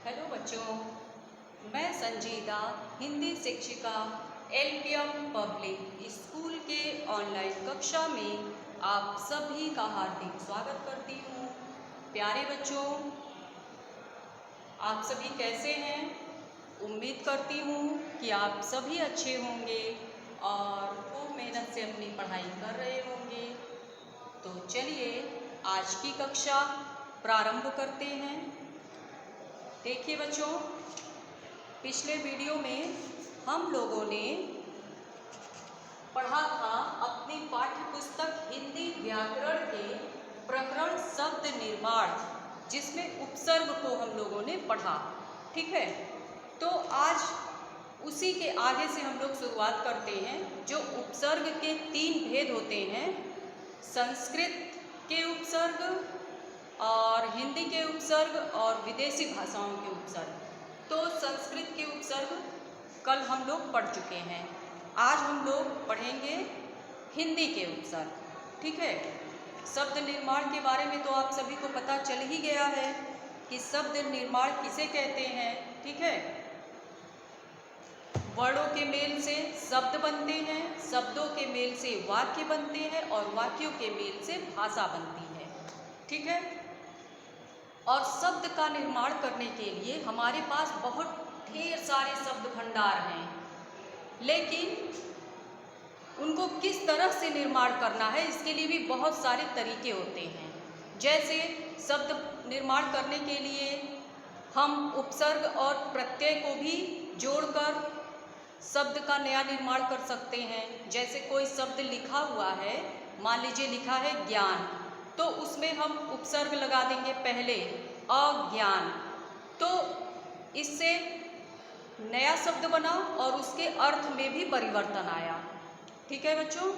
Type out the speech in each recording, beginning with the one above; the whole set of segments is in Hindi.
हेलो बच्चों, मैं संजीदा हिंदी शिक्षिका एलपीएम पब्लिक स्कूल के ऑनलाइन कक्षा में आप सभी का हार्दिक स्वागत करती हूँ। प्यारे बच्चों, आप सभी कैसे हैं? उम्मीद करती हूँ कि आप सभी अच्छे होंगे और खूब मेहनत से अपनी पढ़ाई कर रहे होंगे। तो चलिए आज की कक्षा प्रारंभ करते हैं। देखिए बच्चों, पिछले वीडियो में हम लोगों ने पढ़ा था अपनी पाठ्य पुस्तक हिंदी व्याकरण के प्रकरण शब्द निर्माण, जिसमें उपसर्ग को हम लोगों ने पढ़ा। ठीक है, तो आज उसी के आगे से हम लोग शुरुआत करते हैं। जो उपसर्ग के 3 भेद होते हैं, संस्कृत के उपसर्ग और हिंदी के उपसर्ग और विदेशी भाषाओं के उपसर्ग। तो संस्कृत के उपसर्ग कल हम लोग पढ़ चुके हैं। आज हम लोग पढ़ेंगे हिंदी के उपसर्ग। ठीक है, शब्द निर्माण के बारे में तो आप सभी को पता चल ही गया है कि शब्द निर्माण किसे कहते हैं। ठीक है, वर्णों के मेल से शब्द बनते हैं, शब्दों के मेल से वाक्य बनते हैं और वाक्यों के मेल से भाषा बनती है। ठीक है, और शब्द का निर्माण करने के लिए हमारे पास बहुत ढेर सारे शब्द भंडार हैं, लेकिन उनको किस तरह से निर्माण करना है, इसके लिए भी बहुत सारे तरीके होते हैं। जैसे शब्द निर्माण करने के लिए हम उपसर्ग और प्रत्यय को भी जोड़कर शब्द का नया निर्माण कर सकते हैं। जैसे कोई शब्द लिखा हुआ है, मान लीजिए लिखा है ज्ञान, तो उसमें हम उपसर्ग लगा देंगे पहले, अज्ञान। तो इससे नया शब्द बना और उसके अर्थ में भी परिवर्तन आया। ठीक है बच्चों,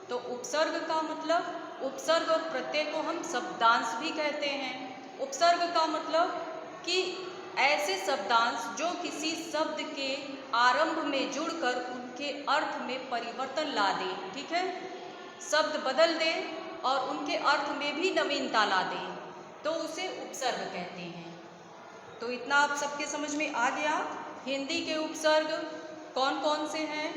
तो उपसर्ग का मतलब, उपसर्ग और प्रत्यय को हम शब्दांश भी कहते हैं। उपसर्ग का मतलब कि ऐसे शब्दांश जो किसी शब्द के आरंभ में जुड़कर उनके अर्थ में परिवर्तन ला दें। ठीक है, शब्द बदल दें और उनके अर्थ में भी नवीनता ला दें, तो उसे उपसर्ग कहते हैं। तो इतना आप सबके समझ में आ गया। हिंदी के उपसर्ग कौन कौन से हैं?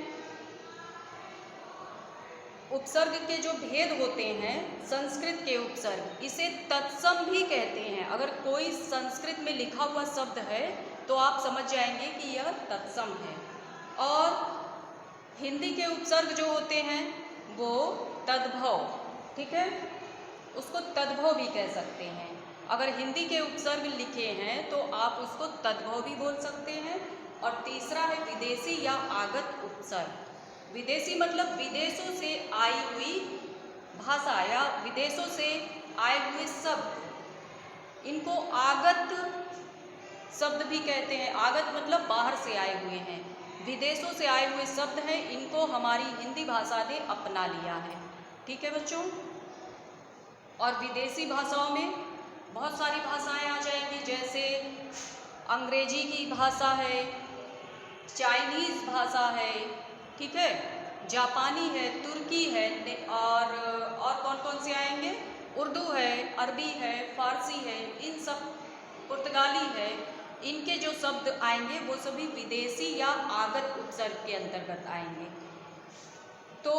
उपसर्ग के जो भेद होते हैं, संस्कृत के उपसर्ग, इसे तत्सम भी कहते हैं। अगर कोई संस्कृत में लिखा हुआ शब्द है तो आप समझ जाएंगे कि यह तत्सम है। और हिंदी के उपसर्ग जो होते हैं वो तद्भव, ठीक है, उसको तद्भव भी कह सकते हैं। अगर हिंदी के उपसर्ग लिखे हैं तो आप उसको तद्भव भी बोल सकते हैं। और तीसरा है विदेशी या आगत उपसर्ग। विदेशी मतलब विदेशों से आई हुई भाषा या विदेशों से आए हुए शब्द, इनको आगत शब्द भी कहते हैं। आगत मतलब बाहर से आए हुए हैं, विदेशों से आए हुए शब्द हैं, इनको हमारी हिंदी भाषा ने अपना लिया है। ठीक है बच्चों, और विदेशी भाषाओं में बहुत सारी भाषाएं आ जाएंगी, जैसे अंग्रेजी की भाषा है, चाइनीज़ भाषा है, ठीक है, जापानी है, तुर्की है, और कौन कौन से आएंगे, उर्दू है, अरबी है, फारसी है, इन सब, पुर्तगाली है, इनके जो शब्द आएंगे वो सभी विदेशी या आगत उपसर्ग के अंतर्गत आएंगे। तो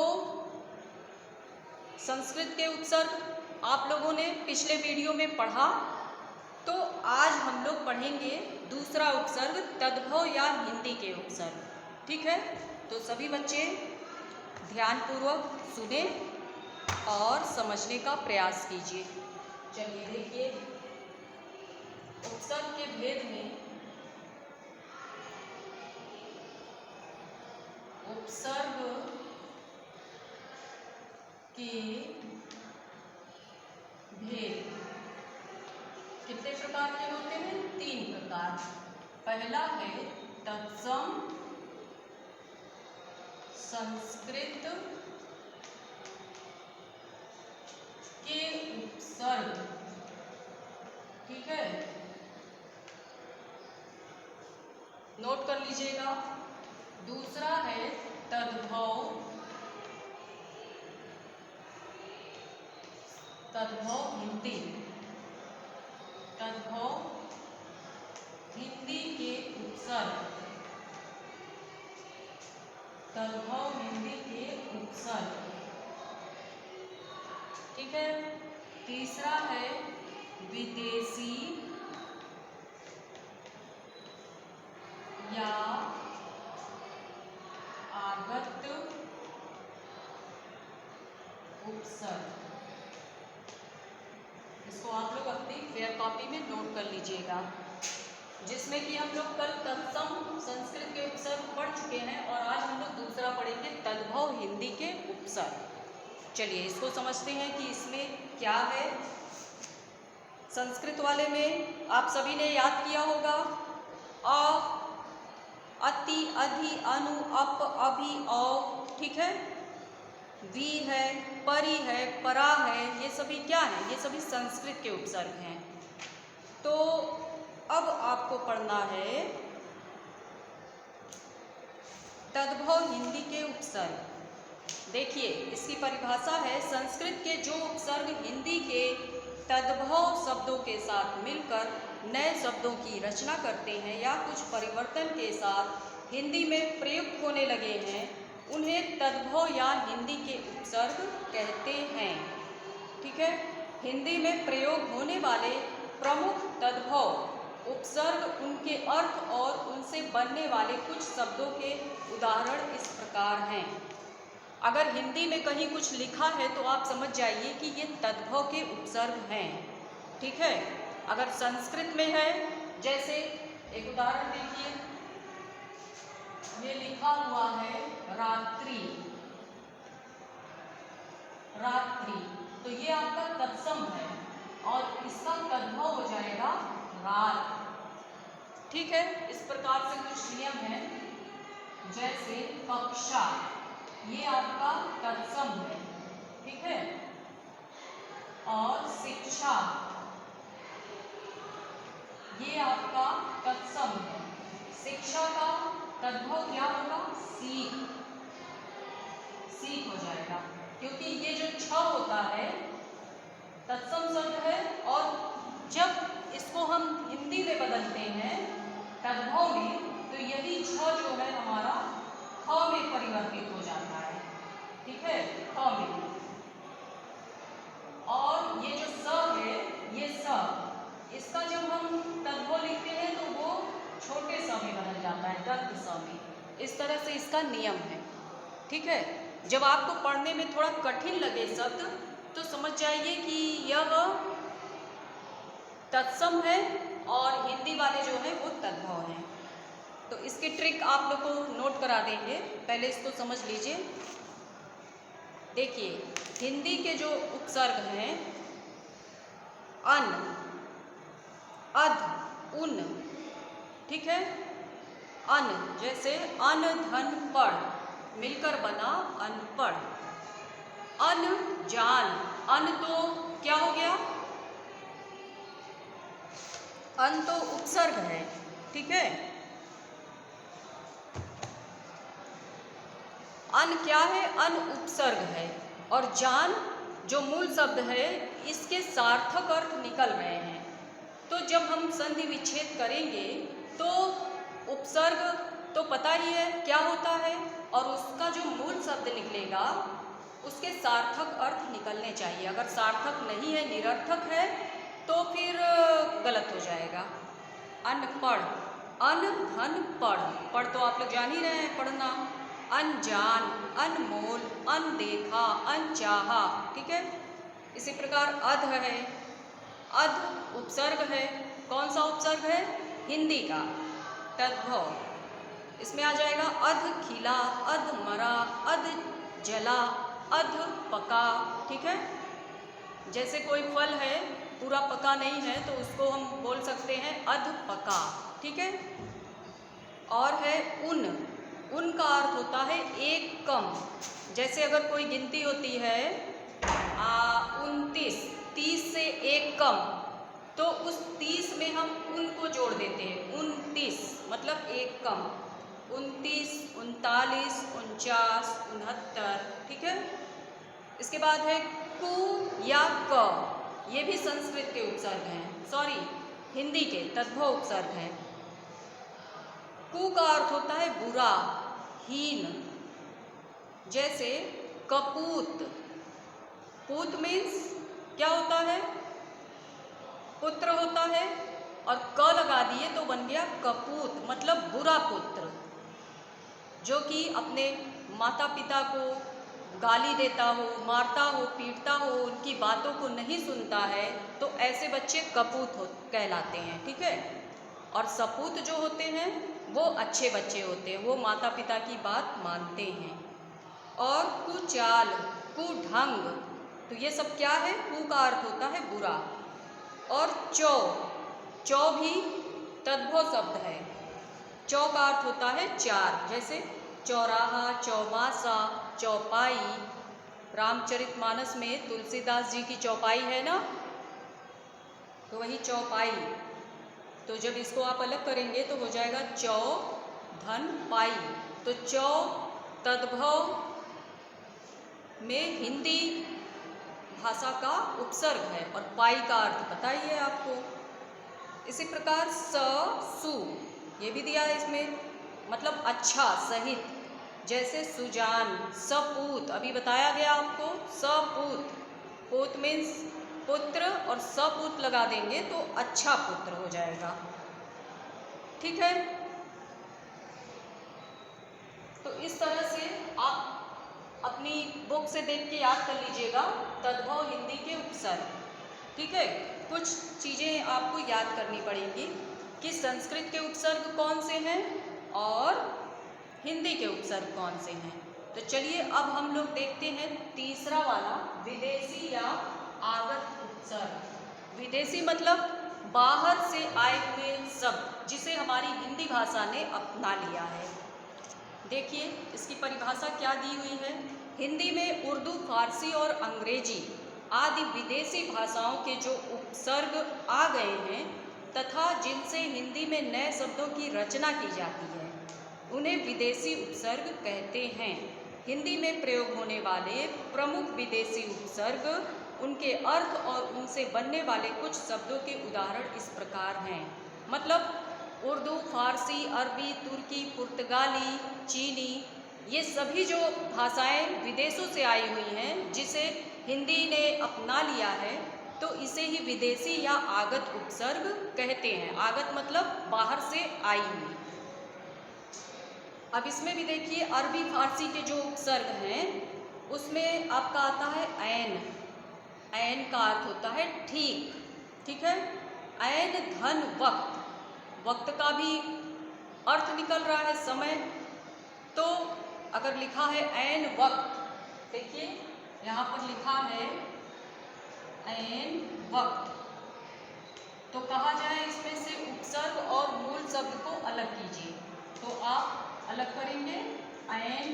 संस्कृत के उपसर्ग आप लोगों ने पिछले वीडियो में पढ़ा, तो आज हम लोग पढ़ेंगे दूसरा उपसर्ग, तद्भव या हिंदी के उपसर्ग। ठीक है, तो सभी बच्चे ध्यानपूर्वक सुने और समझने का प्रयास कीजिए। चलिए देखिए, उपसर्ग के भेद में उपसर्ग के भेद कितने प्रकार के होते हैं? 3 प्रकार। पहला है तत्सम, संस्कृत के उपसर्ग। ठीक है, नोट कर लीजिएगा। दूसरा है तद्भव, तद्भव हिंदी, तद्भव हिंदी उपसर्ग, तद्भव हिंदी के उपसर्ग। ठीक है। तीसरा है विदेशी या आगत उपसर्ग। इसको आप लोग अपनी फेयर कॉपी में नोट कर लीजिएगा, जिसमें कि हम लोग कल तत्सम संस्कृत के उपसर्ग पढ़ चुके हैं और आज हम लोग दूसरा पढ़ेंगे तद्भव हिंदी के उपसर्ग। चलिए इसको समझते हैं कि इसमें क्या है। संस्कृत वाले में आप सभी ने याद किया होगा अ, अति, अधि, अनु, अप, अभि, औ। ठीक है। वी है, परि है, परा है, ये सभी क्या है? ये सभी संस्कृत के उपसर्ग हैं। तो अब आपको पढ़ना है तद्भव हिंदी के उपसर्ग। देखिए इसकी परिभाषा है, संस्कृत के जो उपसर्ग हिंदी के तद्भव शब्दों के साथ मिलकर नए शब्दों की रचना करते हैं या कुछ परिवर्तन के साथ हिंदी में प्रयुक्त होने लगे हैं, उन्हें तद्भव या हिंदी के उपसर्ग कहते हैं। ठीक है। हिंदी में प्रयोग होने वाले प्रमुख तद्भव उपसर्ग, उनके अर्थ और उनसे बनने वाले कुछ शब्दों के उदाहरण इस प्रकार हैं। अगर हिंदी में कहीं कुछ लिखा है तो आप समझ जाइए कि ये तद्भव के उपसर्ग हैं। ठीक है। अगर संस्कृत में है, जैसे एक उदाहरण देखिए, ये लिखा हुआ है रात्रि, रात्रि, तो ये आपका तत्सम है और इसका तद्भव हो जाएगा रात। ठीक है। इस प्रकार से कुछ नियम है, जैसे कक्षा, ये आपका तत्सम है। ठीक है। और शिक्षा, ये आपका तत्सम है। शिक्षा का तद्भव क्या होगा? सीख, सीख हो जाएगा, क्योंकि ये जो छ होता है तत्सम शब्द है और जब इसको हम हिंदी में बदलते हैं तद्भव में, तो यही छ जो है हमारा ख में परिवर्तित हो जाता है। ठीक है। ख में। और ये जो स है, ये स, इसका जब हम तद्भव लिखते हैं तो वो छोटे स में बदल जाता है, दंत स में। इस तरह से इसका नियम है। ठीक है। जब आपको पढ़ने में थोड़ा कठिन लगे शब्द तो समझ जाइए कि यह तत्सम है और हिंदी वाले जो है वो तद्भव हैं। तो इसकी ट्रिक आप लोग को नोट करा देंगे, पहले इसको समझ लीजिए। देखिए हिंदी के जो उपसर्ग हैं अन, अध, उन। ठीक है। अन, जैसे अन, धन, पढ़, मिलकर बना अनपढ़। अन, जान, अन तो क्या हो गया? अन तो उपसर्ग है। ठीक है। अन क्या है? अन उपसर्ग है। और जान जो मूल शब्द है, इसके सार्थक अर्थ निकल रहे हैं। तो जब हम संधि विच्छेद करेंगे तो उपसर्ग तो पता ही है क्या होता है, और उसका जो मूल शब्द निकलेगा उसके सार्थक अर्थ निकलने चाहिए। अगर सार्थक नहीं है, निरर्थक है, तो फिर गलत हो जाएगा। अनपढ़, अन, धन, पढ़, पढ़ तो आप लोग जान ही रहे हैं पढ़ना। अनजान, अनमोल, अनदेखा, अनचाहा। ठीक है। इसी प्रकार अध है, अध उपसर्ग है। कौन सा उपसर्ग है? हिंदी का तद्भव। इसमें आ जाएगा अध खिला, अध मरा, अध जला, अध पका। ठीक है। जैसे कोई फल है पूरा पका नहीं है तो उसको हम बोल सकते हैं अध पका। ठीक है। और है उन, उन का अर्थ होता है एक कम। जैसे अगर कोई गिनती होती है 29, 30 से एक कम, तो उस 30 में हम उन को जोड़ देते हैं। 29 मतलब एक कम। 29, 39, 49, 69। ठीक है। इसके बाद है कु या क, ये भी संस्कृत के उपसर्ग हैं, सॉरी हिंदी के तद्भव उपसर्ग हैं। कु का अर्थ होता है बुरा, हीन। जैसे कपूत, पूत मीन्स क्या होता है? पुत्र होता है, और क लगा दिए तो बन गया कपूत, मतलब बुरा पुत्र, जो कि अपने माता पिता को गाली देता हो, मारता हो, पीटता हो, उनकी बातों को नहीं सुनता है, तो ऐसे बच्चे कपूत कहलाते हैं। ठीक है। और सपूत जो होते हैं वो अच्छे बच्चे होते हैं, वो माता पिता की बात मानते हैं। और कुचाल, कुढंग, तो ये सब क्या है? कु का अर्थ होता है बुरा। और चौ, चौ भी तद्भव शब्द है। चौ का अर्थ होता है चार, जैसे चौराहा, चौमासा, चौपाई। रामचरितमानस में तुलसीदास जी की चौपाई है ना, तो वही चौपाई। तो जब इसको आप अलग करेंगे तो हो जाएगा चौ धन पाई। तो चौ तद्भव में हिंदी भाषा का उपसर्ग है, और पाई का अर्थ पता ही है आपको। इसी प्रकार स, सु, ये भी दिया है इसमें, मतलब अच्छा, सहित। जैसे सुजान, सपूत, अभी बताया गया आपको, सपूत, पूत मीन्स पुत्र, और सपूत लगा देंगे तो अच्छा पुत्र हो जाएगा। ठीक है। तो इस तरह से आप अपनी बुक से देख के याद कर लीजिएगा तद्भव हिंदी के उपसर्ग। ठीक है। कुछ चीज़ें आपको याद करनी पड़ेंगी कि संस्कृत के उपसर्ग कौन से हैं और हिंदी के उपसर्ग कौन से हैं। तो चलिए अब हम लोग देखते हैं तीसरा वाला, विदेशी या आगत उपसर्ग। विदेशी मतलब बाहर से आए हुए शब्द, जिसे हमारी हिंदी भाषा ने अपना लिया है। देखिए इसकी परिभाषा क्या दी हुई है। हिंदी में उर्दू, फारसी और अंग्रेजी आदि विदेशी भाषाओं के जो उपसर्ग आ गए हैं तथा जिनसे हिंदी में नए शब्दों की रचना की जाती है, उन्हें विदेशी उपसर्ग कहते हैं। हिंदी में प्रयोग होने वाले प्रमुख विदेशी उपसर्ग, उनके अर्थ और उनसे बनने वाले कुछ शब्दों के उदाहरण इस प्रकार हैं। मतलब उर्दू, फारसी, अरबी, तुर्की, पुर्तगाली, चीनी, ये सभी जो भाषाएं विदेशों से आई हुई हैं, जिसे हिंदी ने अपना लिया है, तो इसे ही विदेशी या आगत उपसर्ग कहते हैं। आगत मतलब बाहर से आई हुई। अब इसमें भी देखिए अरबी, फारसी के जो उपसर्ग हैं उसमें आपका आता है ऐन। ऐन का अर्थ होता है ठीक। ठीक है। ऐन धन वक्त, वक्त का भी अर्थ निकल रहा है समय। तो अगर लिखा है ऐन वक्त, देखिए यहाँ पर लिखा है ऐन वक्त, तो कहा जाए इसमें से उपसर्ग और मूल शब्द को अलग कीजिए। तो आप अलग करेंगे, ऐन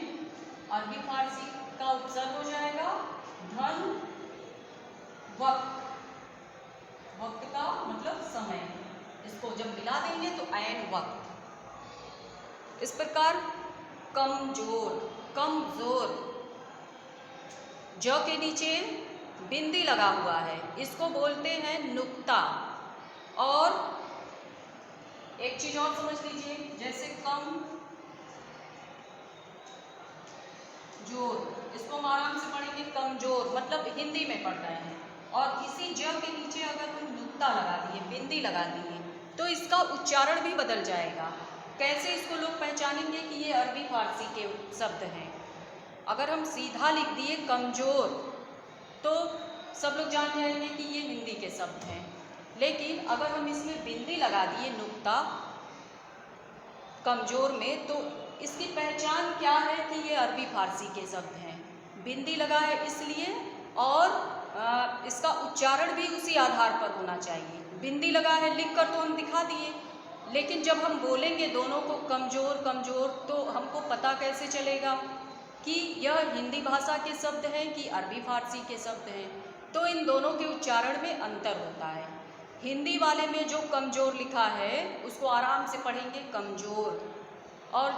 अरबी फारसी का उपसर्ग हो जाएगा धन वक्त, वक्त का मतलब समय, इसको जब मिला देंगे तो ऐन वक्त। इस प्रकार कमजोर, कमजोर, ज के नीचे बिंदी लगा हुआ है, इसको बोलते हैं नुक्ता। और एक चीज और समझ लीजिए, जैसे कम जोर, इसको हम आराम से पढ़ेंगे कमजोर, मतलब हिंदी में पढ़ रहे हैं। और इसी ज के नीचे अगर हम नुक्ता लगा दिए, बिंदी लगा दिए, तो इसका उच्चारण भी बदल जाएगा। कैसे इसको लोग पहचानेंगे कि ये अरबी फारसी के शब्द हैं। अगर हम सीधा लिख दिए कमजोर, तो सब लोग जान जाएंगे कि ये हिंदी के शब्द हैं। लेकिन अगर हम इसमें बिंदी लगा दिए नुक्ता कमजोर में, तो इसकी पहचान क्या है कि ये अरबी फारसी के शब्द हैं। बिंदी लगा है इसलिए, और इसका उच्चारण भी उसी आधार पर होना चाहिए। बिंदी लगा है लिख कर तो हम दिखा दिए, लेकिन जब हम बोलेंगे दोनों को कमजोर कमजोर, तो हमको पता कैसे चलेगा कि यह हिंदी भाषा के शब्द हैं कि अरबी फारसी के शब्द हैं। तो इन दोनों के उच्चारण में अंतर होता है। हिंदी वाले में जो कमजोर लिखा है उसको आराम से पढ़ेंगे कमजोर, और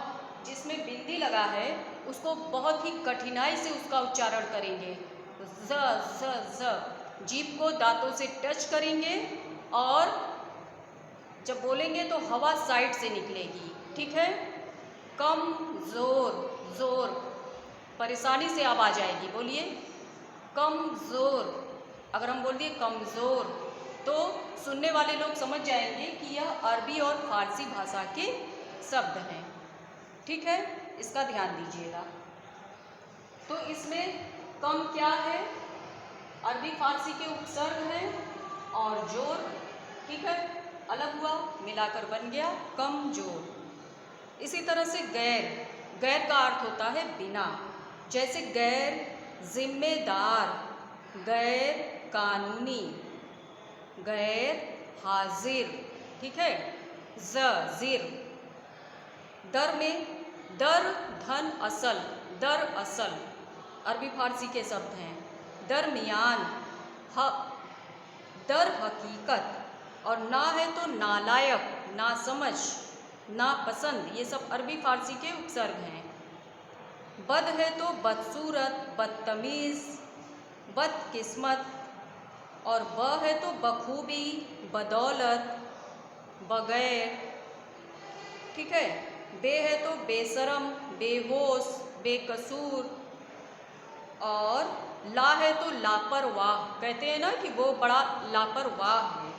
जिसमें बिंदी लगा है उसको बहुत ही कठिनाई से उसका उच्चारण करेंगे। ज ज ज, जीभ को दांतों से टच करेंगे और जब बोलेंगे तो हवा साइड से निकलेगी, ठीक है। कम जोर, जोर परेशानी से आवाज आएगी, बोलिए कमजोर। अगर हम बोल दिए कमजोर तो सुनने वाले लोग समझ जाएंगे कि यह अरबी और फारसी भाषा के शब्द हैं, ठीक है, इसका ध्यान दीजिएगा। तो इसमें कम क्या है, अरबी फारसी के उपसर्ग हैं, और जोर, ठीक है, अलग हुआ, मिलाकर बन गया कमजोर। इसी तरह से गैर, गैर का अर्थ होता है बिना, जैसे गैर जिम्मेदार, गैर कानूनी, गैर हाजिर, ठीक है। जिर। दर में दर धन असल, दर असल अरबी फारसी के शब्द हैं। दरमियान, दर हकीकत, और ना है तो नालायक, नासमझ, नापसंद, ये सब अरबी फारसी के उपसर्ग हैं। बद है तो बदसूरत, बदतमीज़, बदकिस्मत, और ब है तो बखूबी, बदौलत, बगैर, ठीक है। बे है तो बेशरम, बेहोश, बेकसूर, और ला है तो लापरवाह, कहते हैं ना कि वो बड़ा लापरवाह है।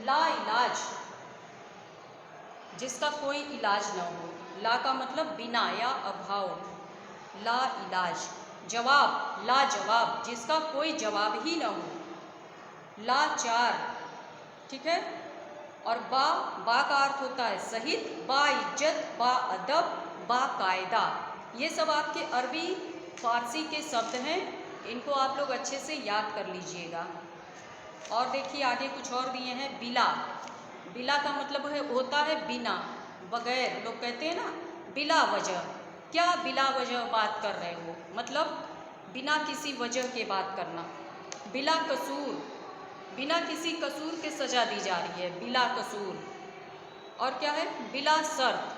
ला इलाज, जिसका कोई इलाज न हो, ला का मतलब बिना या अभाव, ला इलाज। जवाब, लाजवाब, जिसका कोई जवाब ही न हो, लाचार, ठीक है। और बा, बा का अर्थ होता है सहित, बा इज्जत, बा अदब, बा कायदा। ये सब आपके अरबी फारसी के शब्द हैं, इनको आप लोग अच्छे से याद कर लीजिएगा। और देखिए आगे कुछ और दिए हैं। बिला, बिला का मतलब है होता है बिना, बगैर, लोग कहते हैं ना बिला वजह, क्या बिला वजह बात कर रहे हो, मतलब बिना किसी वजह के बात करना। बिला कसूर, बिना किसी कसूर के सजा दी जा रही है, बिला कसूर। और क्या है, बिला शर्त,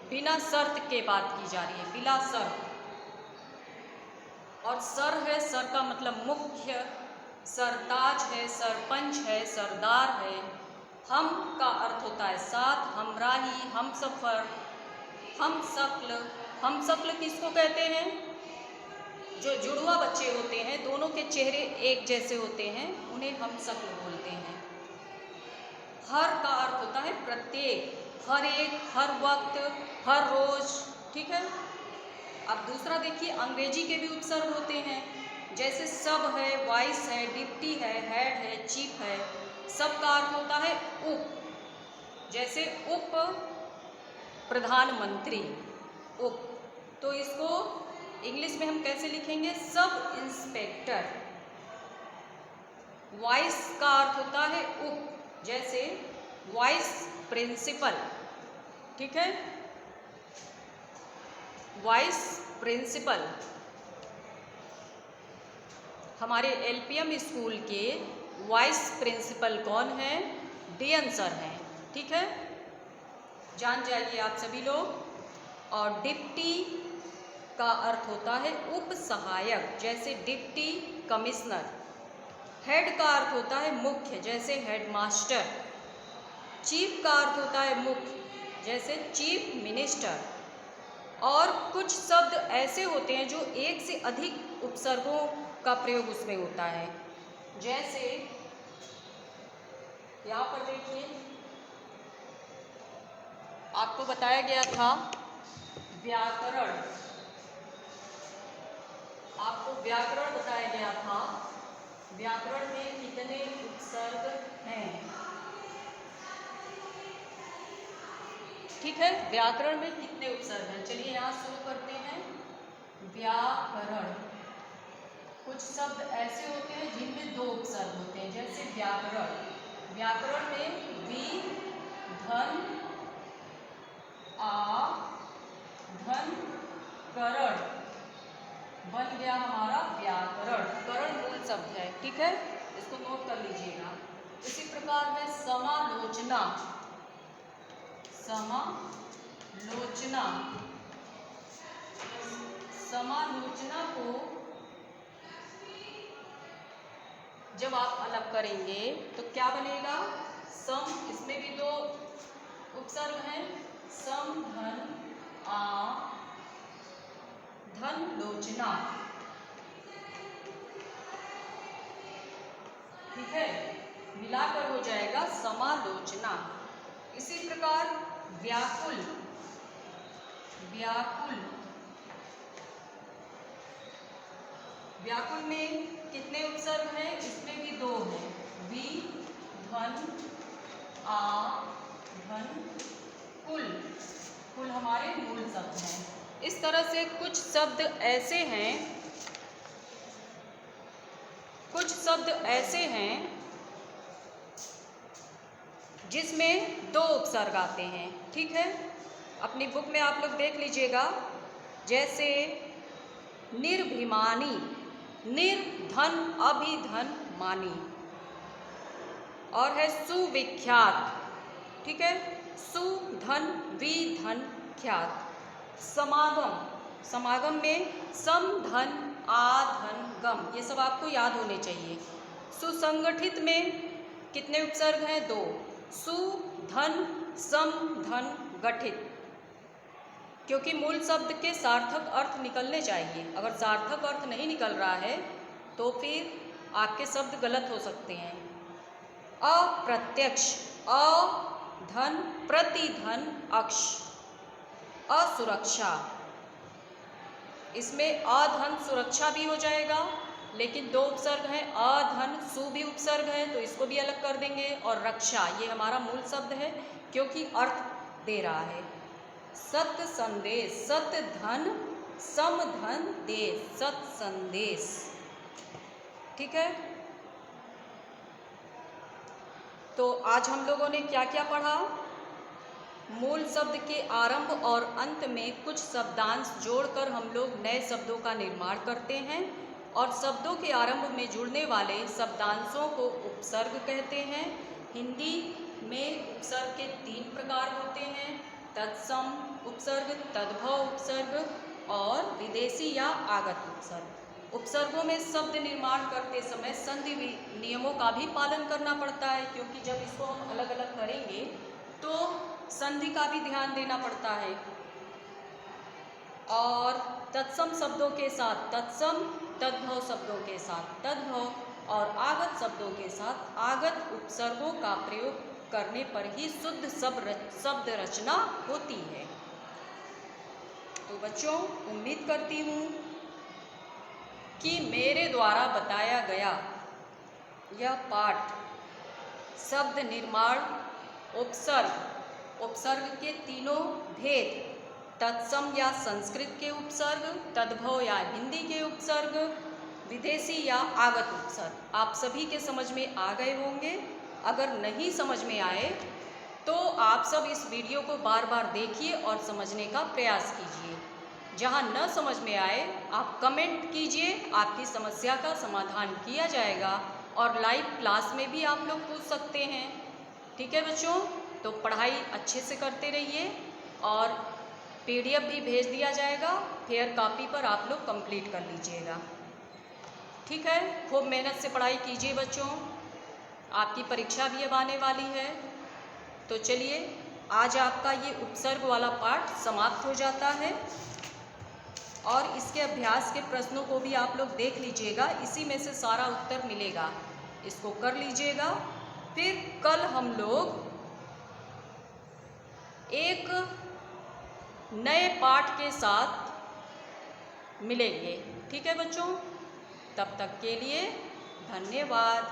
बिना शर्त के बात की जा रही है, बिला शर्त। और सर है, सर का मतलब मुख्य, सरताज है, सरपंच है, सरदार है। हम का अर्थ होता है साथ, हमराही, हम सफ़र, हम शक्ल। हम शक्ल किसको कहते हैं, जो जुड़वा बच्चे होते हैं, दोनों के चेहरे एक जैसे होते हैं, उन्हें हम शक्ल बोलते हैं। हर का अर्थ होता है प्रत्येक, हर एक, हर वक्त, हर रोज, ठीक है। अब दूसरा देखिए, अंग्रेजी के भी उपसर्ग होते हैं, जैसे सब है, वाइस है, डिप्टी है, हेड है, चीफ है। सब का अर्थ होता है उप, जैसे उप प्रधानमंत्री, उप। तो इसको इंग्लिश में हम कैसे लिखेंगे, सब इंस्पेक्टर। वाइस का अर्थ होता है उप, जैसे वाइस प्रिंसिपल, ठीक है, वाइस प्रिंसिपल। हमारे एलपीएम स्कूल के वाइस प्रिंसिपल कौन है, डीएन सर हैं, ठीक है, जान जाइए आप सभी लोग। और डिप्टी का अर्थ होता है उप सहायक, जैसे डिप्टी कमिश्नर। हेड का अर्थ होता है मुख्य, जैसे हेडमास्टर। चीफ का अर्थ होता है मुख्य, जैसे चीफ मिनिस्टर। और कुछ शब्द ऐसे होते हैं जो एक से अधिक उपसर्गों का प्रयोग उसमें होता है, जैसे यहाँ पर देखिए आपको बताया गया था व्याकरण, आपको व्याकरण बताया गया था, व्याकरण में कितने उपसर्ग हैं, ठीक है, व्याकरण में कितने उपसर्ग हैं। चलिए यहाँ शुरू करते हैं। व्याकरण, कुछ शब्द ऐसे होते हैं जिनमें दो उपसर्ग होते हैं, जैसे व्याकरण। व्याकरण में वी धन आ धन करण बन गया हमारा व्याकरण। करण मूल शब्द है, ठीक है, इसको नोट कर लीजिएगा। इसी प्रकार में समालोचना, समालोचना, समालोचना को जब आप अलग करेंगे तो क्या बनेगा, सम, इसमें भी दो उपसर्ग हैं, सम धन आ धन लोचना। ठीक है, मिलाकर हो जाएगा समालोचना। इसी प्रकार व्याकुल, व्याकुल, व्याकुल में कितने उपसर्ग हैं? इसमें भी दो हैं, वी धन आ धन कुल, कुल हमारे मूल शब्द हैं। इस तरह से कुछ शब्द ऐसे हैं, कुछ शब्द ऐसे हैं जिसमें दो उपसर्ग आते हैं। ठीक है, अपनी बुक में आप लोग देख लीजिएगा, जैसे निर्भिमानी, निर्धन अभिधन मानी, और है सुविख्यात। ठीक है, सुधन विधन ख्यात। समागम, समागम में सम धन आ धन गम, ये सब आपको याद होने चाहिए। सुसंगठित में कितने उपसर्ग हैं? दो, सु धन सम धन गठित, क्योंकि मूल शब्द के सार्थक अर्थ निकलने चाहिए। अगर सार्थक अर्थ नहीं निकल रहा है तो फिर आपके शब्द गलत हो सकते हैं। अप्रत्यक्ष, अ धन प्रतिधन अक्ष, असुरक्षा, इसमें अधन सुरक्षा भी हो जाएगा, लेकिन दो उपसर्ग हैं, अधन सु भी उपसर्ग है तो इसको भी अलग कर देंगे। और रक्षा, ये हमारा मूल शब्द है क्योंकि अर्थ दे रहा है। सत संदेश, सत धन सम धन देश, सत संदेश। ठीक है, तो आज हम लोगों ने क्या क्या पढ़ा? मूल शब्द के आरंभ और अंत में कुछ शब्दांश जोड़कर हम लोग नए शब्दों का निर्माण करते हैं, और शब्दों के आरंभ में जुड़ने वाले शब्दांशों को उपसर्ग कहते हैं। हिंदी में उपसर्ग के 3 प्रकार होते हैं, तत्सम उपसर्ग, तद्भव उपसर्ग और विदेशी या आगत उपसर्ग। उपसर्गों में शब्द निर्माण करते समय संधि नियमों का भी पालन करना पड़ता है, क्योंकि जब इसको हम अलग अलग करेंगे तो संधि का भी ध्यान देना पड़ता है। और तत्सम शब्दों के साथ तत्सम, तद्भव शब्दों के साथ तद्भव, और आगत शब्दों के साथ आगत उपसर्गों का प्रयोग करने पर ही शुद्ध शब्द रचना होती है। तो बच्चों, उम्मीद करती हूँ कि मेरे द्वारा बताया गया यह पाठ शब्द निर्माण, उपसर्ग के तीनों भेद, तत्सम या संस्कृत के उपसर्ग, तद्भव या हिंदी के उपसर्ग, विदेशी या आगत उपसर्ग, आप सभी के समझ में आ गए होंगे। अगर नहीं समझ में आए तो आप सब इस वीडियो को बार बार देखिए और समझने का प्रयास कीजिए। जहाँ न समझ में आए आप कमेंट कीजिए, आपकी समस्या का समाधान किया जाएगा, और लाइव क्लास में भी आप लोग पूछ सकते हैं। ठीक है बच्चों, तो पढ़ाई अच्छे से करते रहिए, और PDF भी भेज दिया जाएगा, फेयर कॉपी पर आप लोग कंप्लीट कर लीजिएगा। ठीक है, खूब मेहनत से पढ़ाई कीजिए बच्चों, आपकी परीक्षा भी अब आने वाली है। तो चलिए, आज आपका ये उपसर्ग वाला पाठ समाप्त हो जाता है, और इसके अभ्यास के प्रश्नों को भी आप लोग देख लीजिएगा, इसी में से सारा उत्तर मिलेगा, इसको कर लीजिएगा। फिर कल हम लोग एक नए पाठ के साथ मिलेंगे। ठीक है बच्चों, तब तक के लिए धन्यवाद।